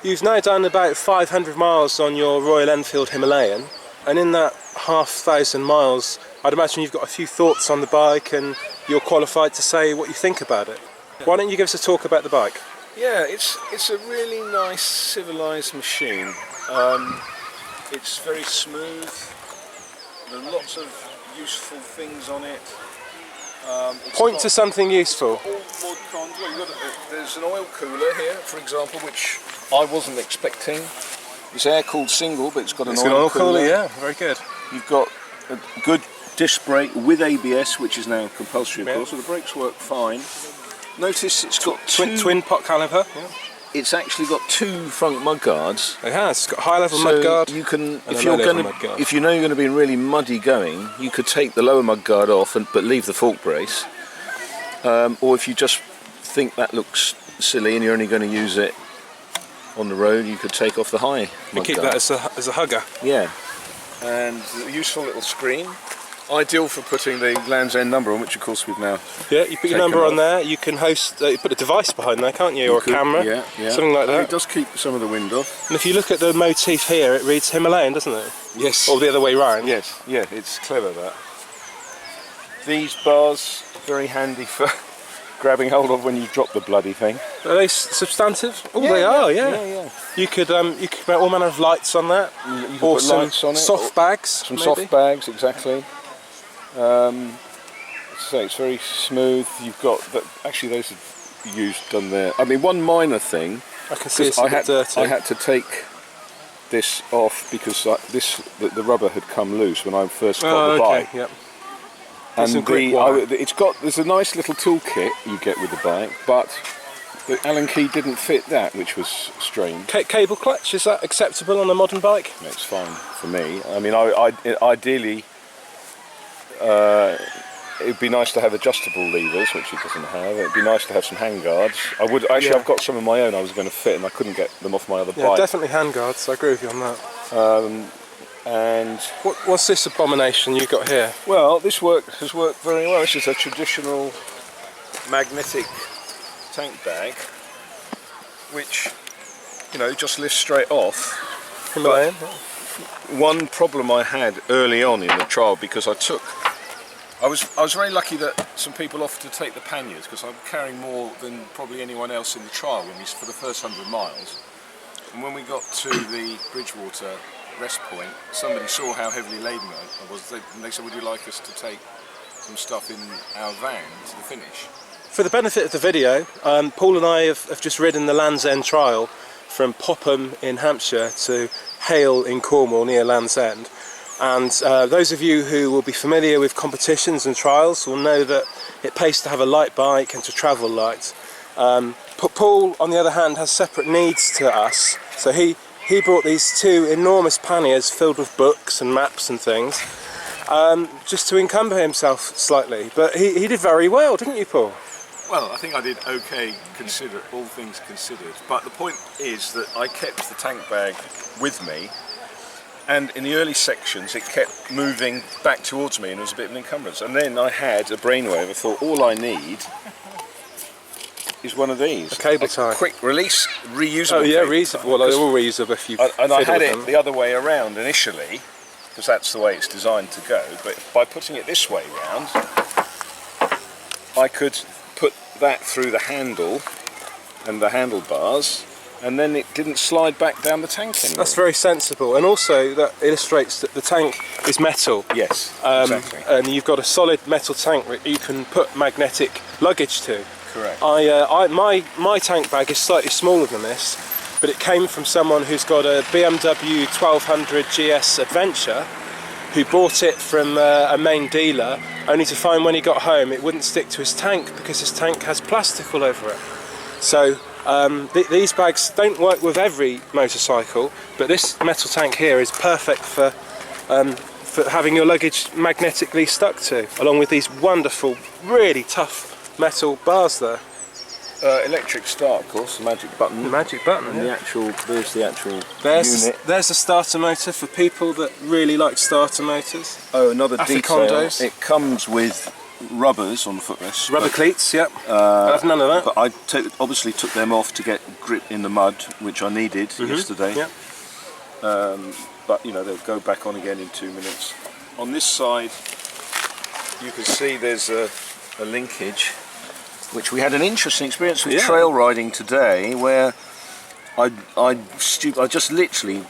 You've now done about 500 miles on your Royal Enfield Himalayan, and in that 500 miles, I'd imagine you've got a few thoughts on the bike and you're qualified to say what you think about it. Why don't you give us a talk about the bike? Yeah, it's a really nice, civilised machine. It's very smooth. There are lots of useful things on it. Point to something useful. All mod cons. Well, there's an oil cooler here, for example, which I wasn't expecting. It's air-cooled single, but it's got an oil cooler. Yeah, very good. You've got a good disc brake with ABS, which is now compulsory, of course, so the brakes work fine. Notice it's got twin pot caliper. Yeah. It's actually got two front mud guards. It has. It's got a high-level mud guard. You can, if you know you're going to be in really muddy going, you could take the lower mud guard off, but leave the fork brace. Or if you just think that looks silly and you're only going to use it on the road, you could take off the high mud and keep guard. that as a hugger. Yeah, and a useful little screen. Ideal for putting the Land's End number on, which of course we've now. Yeah, you put your number on there. You can host. You put a device behind there, can't you, or a camera? Yeah, yeah. Something like that. It does keep some of the wind off. And if you look at the motif here, it reads Himalayan, doesn't it? Yes. Or the other way round. Yes. Yeah, it's clever that. These bars very handy for grabbing hold of when you drop the bloody thing. Are they substantive? Oh, yeah, they are. Yeah. Yeah. You could put all manner of lights on that. You can or put some lights on it. Soft bags. Some maybe. soft bags, exactly. So it's very smooth. You've got that. Actually, those are done there. I mean, one minor thing. I can see it's a bit dirty. I had to take this off because the rubber had come loose when I first got the bike. Yep. And there's a nice little toolkit you get with the bike, but the Allen key didn't fit that, which was strange. Cable clutch, is that acceptable on a modern bike? It's fine for me. I mean, ideally, it'd be nice to have adjustable levers, which it doesn't have. It'd be nice to have some handguards. I've got some of my own I was going to fit, and I couldn't get them off my other bike. Yeah, definitely handguards. I agree with you on that. And what's this abomination you've got here? Well, this has worked very well. This is a traditional magnetic tank bag, which just lifts straight off. Himalayan. One problem I had early on in the trial, because I was very lucky that some people offered to take the panniers, because I'm carrying more than probably anyone else in the trial for the first 100 miles. And when we got to the Bridgewater rest point, somebody saw how heavily laden I was, and they said, would you like us to take some stuff in our van to the finish? For the benefit of the video, Paul and I have just ridden the Land's End trial from Popham in Hampshire to Hale in Cornwall near Land's End. And those of you who will be familiar with competitions and trials will know that it pays to have a light bike and to travel light. Paul, on the other hand, has separate needs to us, so he brought these two enormous panniers filled with books and maps and things, just to encumber himself slightly. But he did very well, didn't you, Paul? Well, I think I did okay, all things considered. But the point is that I kept the tank bag with me, and in the early sections it kept moving back towards me, and it was a bit of an encumbrance. And then I had a brainwave. I thought, all I need is one of these. A cable tie. Quick release, reusable. Oh yeah, reusable. Well, they're all reusable if you. And I had it the other way around initially, because that's the way it's designed to go. But by putting it this way round, I could put that through the handle and the handlebars, and then it didn't slide back down the tank anymore. That's very sensible, and also that illustrates that the tank is metal. Yes, exactly. And you've got a solid metal tank that you can put magnetic luggage to. Correct. My tank bag is slightly smaller than this, but it came from someone who's got a BMW 1200 GS Adventure, who bought it from a main dealer, only to find when he got home it wouldn't stick to his tank because his tank has plastic all over it. So these bags don't work with every motorcycle, but this metal tank here is perfect for having your luggage magnetically stuck to, along with these wonderful, really tough metal bars there. Electric start, of course, the magic button. The magic button, and yeah. There's the actual unit. There's a starter motor for people that really like starter motors. Oh, another detail. Africandos. It comes with rubbers on the footrest. Rubber cleats, yep. I have none of that. But I obviously took them off to get grip in the mud, which I needed yesterday. Yep. But you know, they'll go back on again in 2 minutes. On this side, you can see there's a linkage, which we had an interesting experience with trail riding today, where I just literally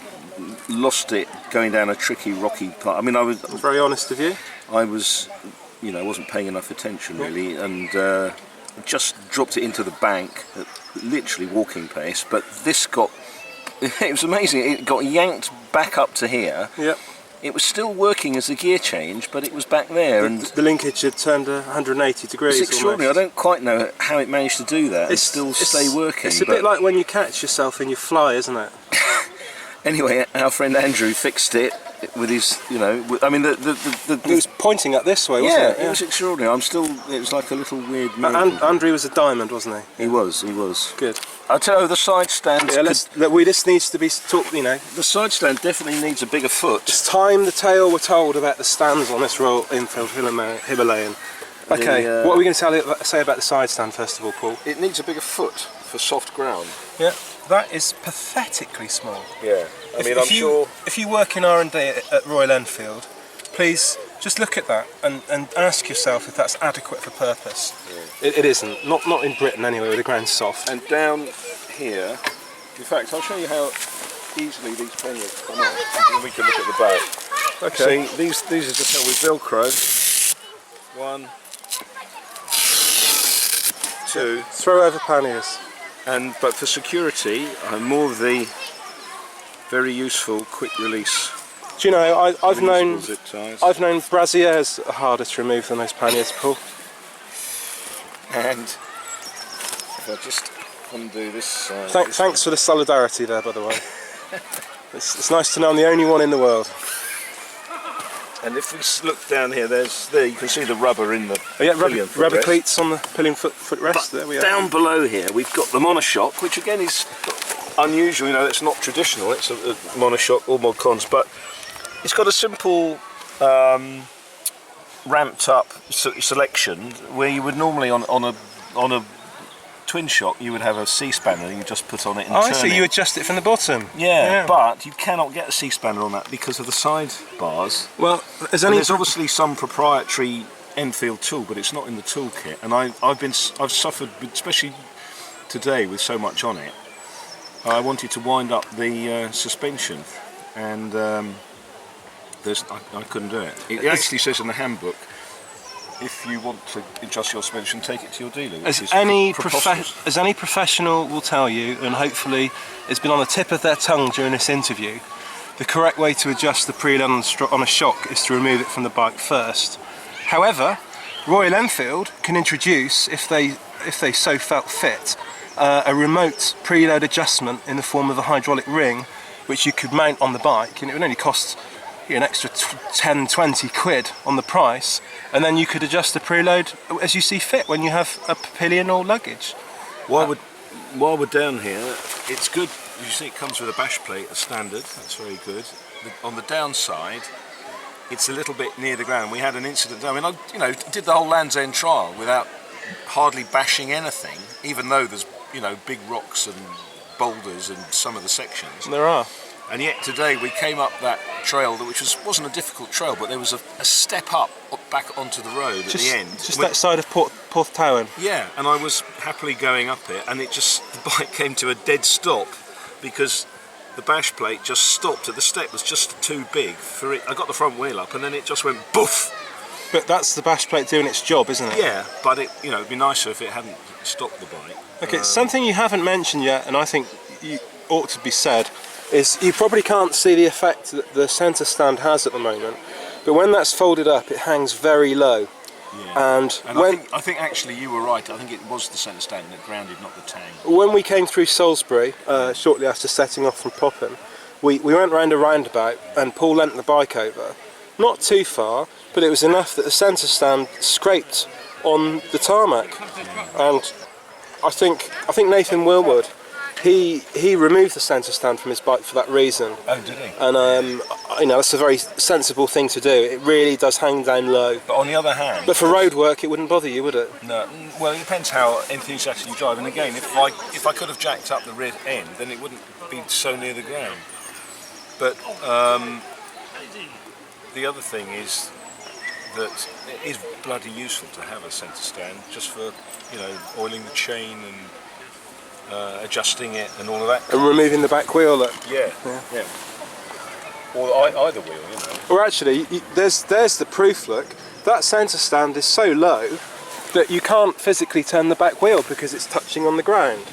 lost it going down a tricky rocky part. I mean, I was very honest of you. I was, you know, I wasn't paying enough attention really, and just dropped it into the bank at literally walking pace. But this got, it was amazing. It got yanked back up to here. Yep. It was still working as a gear change, but it was back there, and the linkage had turned 180 degrees. It's extraordinary. Almost. I don't quite know how it managed to do that and still stay working. It's a bit like when you catch yourself and you fly, isn't it? Anyway, our friend Andrew fixed it with his, you know, I mean, He was pointing up this way, wasn't it? Yeah, it was extraordinary. It was like a little weird Andrew was a diamond, wasn't he? He was. Good. I'll tell you, the side stand. Yeah, this needs to be talked, you know. The side stand definitely needs a bigger foot. It's time the tale were told about the stands on this Royal Enfield Himalayan. Okay, what are we going to say about the side stand first of all, Paul? It needs a bigger foot for soft ground. Yeah, that is pathetically small. Yeah, I mean, I'm sure... If you work in R&D at Royal Enfield, please just look at that and ask yourself if that's adequate for purpose. Yeah. It isn't. Not in Britain anyway, where the ground's soft. And down here, in fact, I'll show you how easily these panniers come off, and we can look at the back. Okay. See, these are just how we Velcro. 1, 2. Throw over panniers. But for security, more of the very useful quick release. Do you know, I've known brassieres are harder to remove than those panniers, Paul. And if I just undo this side. Thanks for the solidarity there, by the way. It's nice to know I'm the only one in the world. And if we look down here, there you can see the rubber in the rubber cleats on the pillion footrest. There we are. Down below here, we've got the monoshock, which again is unusual. You know, it's not traditional. It's a monoshock or mod cons, but it's got a simple ramped up selection where you would normally on a twin shock you would have a C-spanner you just put on it and turn I see. You adjust it from the bottom. Yeah, but you cannot get a C-spanner on that because of the side bars. Well, there's obviously some proprietary Enfield tool, but it's not in the toolkit. And I've suffered, especially today with so much on it. I wanted to wind up the suspension, and I couldn't do it. It actually says in the handbook, if you want to adjust your suspension, take it to your dealer. As any professional will tell you, and hopefully it's been on the tip of their tongue during this interview, the correct way to adjust the preload on a shock is to remove it from the bike first. However, Royal Enfield can introduce, if they so felt fit, a remote preload adjustment in the form of a hydraulic ring, which you could mount on the bike, and it would only cost an extra 10-20 quid on the price, and then you could adjust the preload as you see fit when you have a pillion or luggage. While we're down here, it's good. You see, it comes with a bash plate, a standard. That's very good. On the downside, it's a little bit near the ground. We had an incident. I mean, I did the whole Land's End trial without hardly bashing anything, even though there's big rocks and boulders in some of the sections. There are. And yet today we came up that trail, which wasn't a difficult trail, but there was a step up back onto the road at the end. Just that side of Porthtowan. Yeah, and I was happily going up it, and the bike came to a dead stop because the bash plate just stopped. The step was just too big for it. I got the front wheel up, and then it just went boof. But that's the bash plate doing its job, isn't it? Yeah, but it'd be nicer if it hadn't stopped the bike. Okay, something you haven't mentioned yet, and I think you ought to be said, is you probably can't see the effect that the centre stand has at the moment, but when that's folded up it hangs very low. Yeah. And I think actually you were right. I think it was the centre stand that grounded, not the tang. When we came through Salisbury shortly after setting off from Popham, we went round a roundabout and Paul leant the bike over, not too far, but it was enough that the centre stand scraped on the tarmac. And I think Nathan Wilwood he removed the centre stand from his bike for that reason. Oh, did he? And you know, that's a very sensible thing to do. It really does hang down low. But on the other hand, But for road work, it wouldn't bother you, would it? no. Well, it depends how enthusiastic you drive. And again, if I could have jacked up the rear end, then it wouldn't be so near the ground. But the other thing is that it is bloody useful to have a centre stand, just for, you know, oiling the chain and adjusting it and all of that. And removing the back wheel. Look. Yeah. Or either wheel, you know. Or actually, there's the proof. Look, that centre stand is so low that you can't physically turn the back wheel because it's touching on the ground,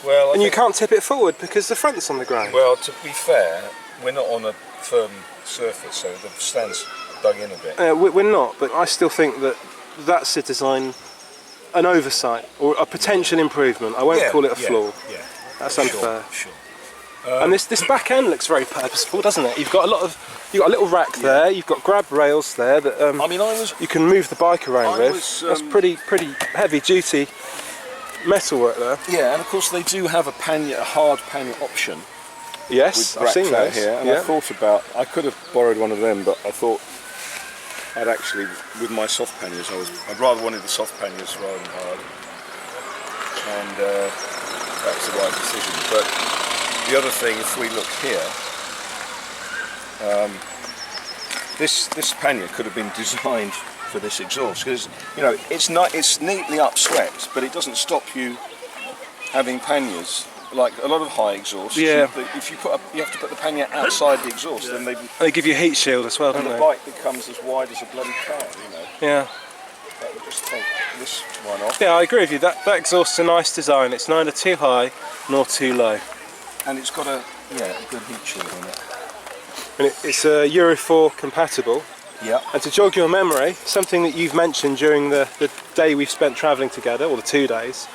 Well, and you can't tip it forward because the front's on the ground. Well, to be fair, we're not on a firm surface, so the stand's dug in a bit. We're not, but I still think that that's a design, an oversight or a potential improvement. I won't call it a flaw. Yeah, That's unfair. Sure. And this back end looks very purposeful, doesn't it? You've got a little rack there. You've got grab rails there that I mean, you can move the bike around with. That's pretty heavy duty metalwork there. Yeah, and of course they do have a hard pannier option. Yes, With I've seen racks out those. here, and I thought about, I could have borrowed one of them, but I thought I'd actually, with my soft panniers, I'd rather wanted the soft panniers rather than hard, and that was the right decision. But the other thing, if we look here, this pannier could have been designed for this exhaust, because, you know, it's neatly upswept, but it doesn't stop you having panniers. Like a lot of high exhausts, if you have to put the pannier outside the exhaust, then they give you a heat shield as well, don't and they? the bike becomes as wide as a bloody car, you know. Yeah. Let me just take this one off. Yeah, I agree with you. That exhaust's a nice design. It's neither too high nor too low. And it's got a good heat shield on it. And it's Euro 4 compatible. Yeah. And to jog your memory, something that you've mentioned during the day we've spent travelling together, or the 2 days,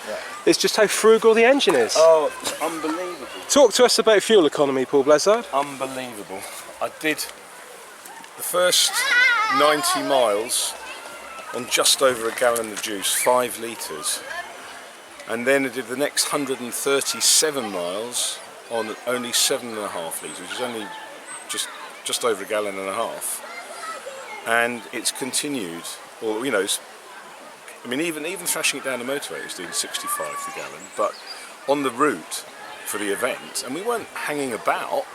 is just how frugal the engine is. Oh, it's unbelievable. Talk to us about fuel economy, Paul Blezard. Unbelievable. I did the first 90 miles on just over a gallon of juice, 5 litres. And then I did the next 137 miles on only 7.5 litres, which is only just over a gallon and a half. And it's continued, or, you know, I mean, even thrashing it down the motorway, it was doing 65 per gallon, but on the route for the event, and we weren't hanging about,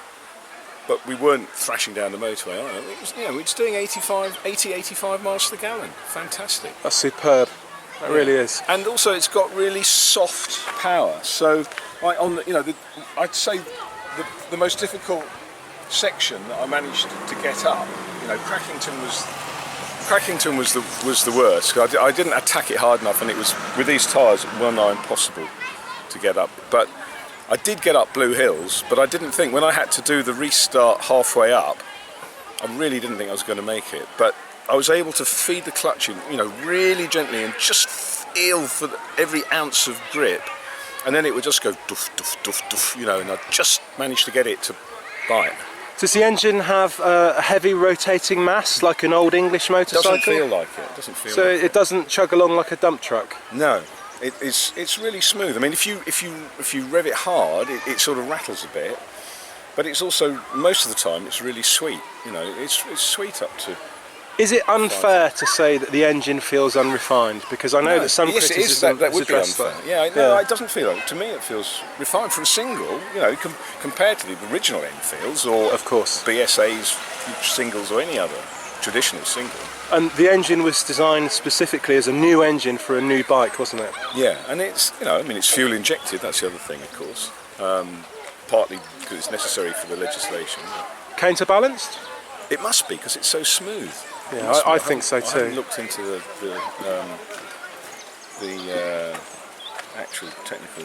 but we weren't thrashing down the motorway either. It was, you know, it's doing 80-85 miles to the gallon. Fantastic. That's superb. That really is. And also, it's got really soft power. So, I'd say the most difficult section that I managed to get up, you know, Crackington was the worst. I didn't attack it hard enough, and it was, with these tyres, well nigh impossible to get up. But I did get up Blue Hills, but I didn't think, when I had to do the restart halfway up, I really didn't think I was going to make it. But I was able to feed the clutch in, you know, really gently, and just feel for every ounce of grip, and then it would just go doof, doof, doof, doof, you know, and I just managed to get it to bite. Does the engine have a heavy rotating mass like an old English motorcycle? Doesn't feel like it. Doesn't feel. So like it doesn't chug along like a dump truck. No, it's really smooth. I mean, if you rev it hard, it sort of rattles a bit, but it's also, most of the time, it's really sweet. You know, it's sweet up to. Is it unfair to say that the engine feels unrefined? Because I know that some criticism that would be addressed unfair. that. Yeah, it doesn't feel. To me, it feels refined for a single. You know, compared to the original Enfields or, of course, BSA's singles or any other traditional single. And the engine was designed specifically as a new engine for a new bike, wasn't it? Yeah, and it's, you know, I mean, it's fuel injected. That's the other thing, of course. Partly because it's necessary for the legislation. Counterbalanced? It must be, because it's so smooth. Yeah, I think so too. I haven't looked into the actual technical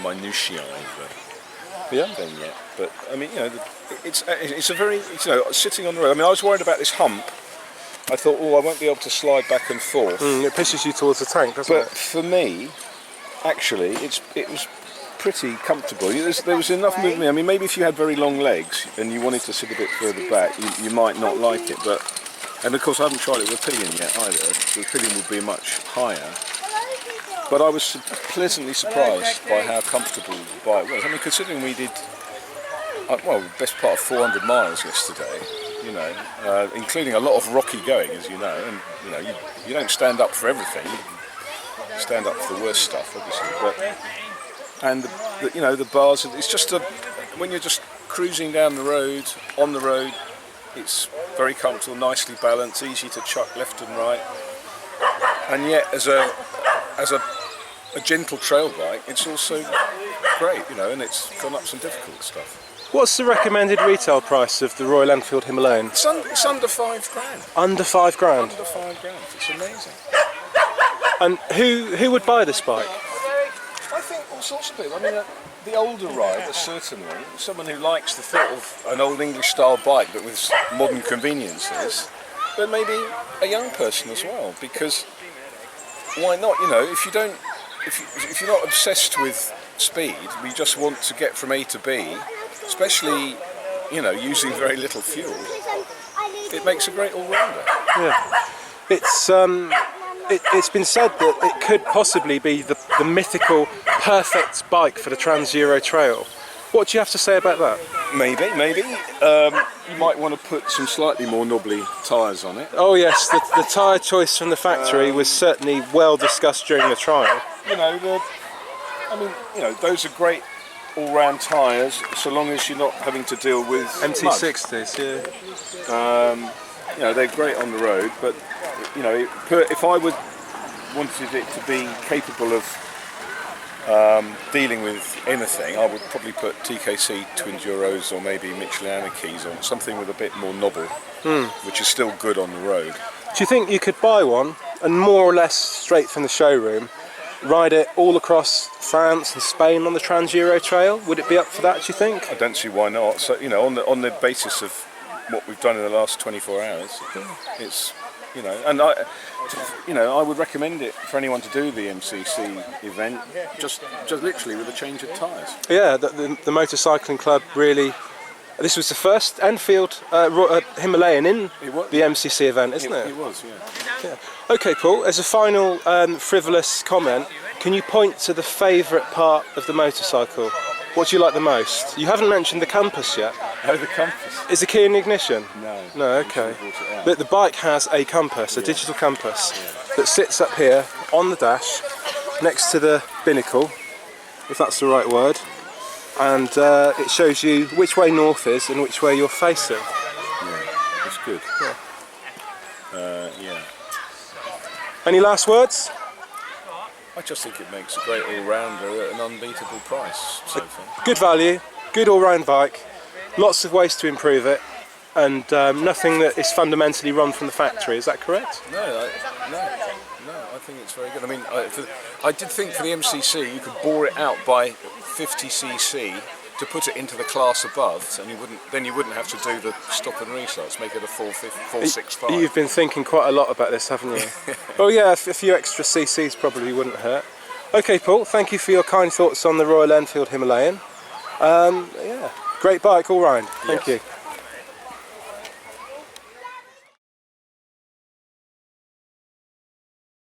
minutiae of the thing yet, but I mean, you know, it's a very, you know, sitting on the road. I mean, I was worried about this hump. I thought, oh, I won't be able to slide back and forth. It pushes you towards the tank, doesn't it? But for me, actually, it was pretty comfortable. There was enough movement. I mean, maybe if you had very long legs and you wanted to sit a bit further back, you might not like it. But, and of course, I haven't tried it with a pillion yet either. The pillion would be much higher. But I was pleasantly surprised by how comfortable the bike was. I mean, considering we did, well, the best part of 400 miles yesterday, you know, including a lot of rocky going, as you know, and you know, you don't stand up for everything. You stand up for the worst stuff, obviously. But and you know, the bars. It's just when you're just cruising down the road, on the road, it's very comfortable, nicely balanced, easy to chuck left and right. And yet, as a gentle trail bike, it's also great, you know, and it's gone up some difficult stuff. What's the recommended retail price of the Royal Enfield Himalayan? It's under £5,000. Under £5,000? Under £5,000. It's amazing. And who would buy this bike? I think all sorts of people. I mean, the older rider, certainly. Someone who likes the thought of an old English-style bike but with modern conveniences. But maybe a young person as well, because why not? You know, if you're not obsessed with speed, you just want to get from A to B, especially, you know, using very little fuel, it makes a great all-rounder. Yeah, it's been said that it could possibly be the mythical perfect bike for the Trans-Euro Trail. What do you have to say about that? Maybe. You might want to put some slightly more knobbly tyres on it. Oh yes, the tyre choice from the factory was certainly well discussed during the trial. You know, those are great all-round tyres, so long as you're not having to deal with MT60s, yeah. You know, they're great on the road, but you know, if I wanted it to be capable of dealing with anything, I would probably put TKC Twinduros or maybe Michelin keys on, something with a bit more knobble, which is still good on the road. Do you think you could buy one and more or less straight from the showroom ride it all across France and Spain on the Trans-Euro Trail? Would it be up for that, do you think? I don't see why not. So, you know, on the basis of what we've done in the last 24 hours, it's, you know, and I would recommend it for anyone to do the MCC event, just literally with a change of tyres. Yeah, the motorcycling club really. This was the first Enfield Himalayan in the MCC event, isn't it? It was, yeah. Okay, Paul, as a final frivolous comment, can you point to the favourite part of the motorcycle? What do you like the most? You haven't mentioned the compass yet. Oh, the compass. Is the key in ignition? No. No, okay. But the bike has a compass, a digital compass, that sits up here on the dash, next to the binnacle, if that's the right word, and it shows you which way north is and which way you're facing. Yeah, that's good. Yeah. Any last words? I just think it makes a great all-rounder at an unbeatable price so far. Good value, good all-round bike, lots of ways to improve it, and nothing that is fundamentally wrong from the factory. Is that correct? No, I think it's very good. I mean, I did think for the MCC you could bore it out by 50cc to put it into the class above, and you wouldn't have to do the stop and restarts. Make it a 465. You've been thinking quite a lot about this, haven't you? Well, yeah, a few extra cc's probably wouldn't hurt. Okay, Paul, thank you for your kind thoughts on the Royal Enfield Himalayan. Yeah, great bike all round. Thank you.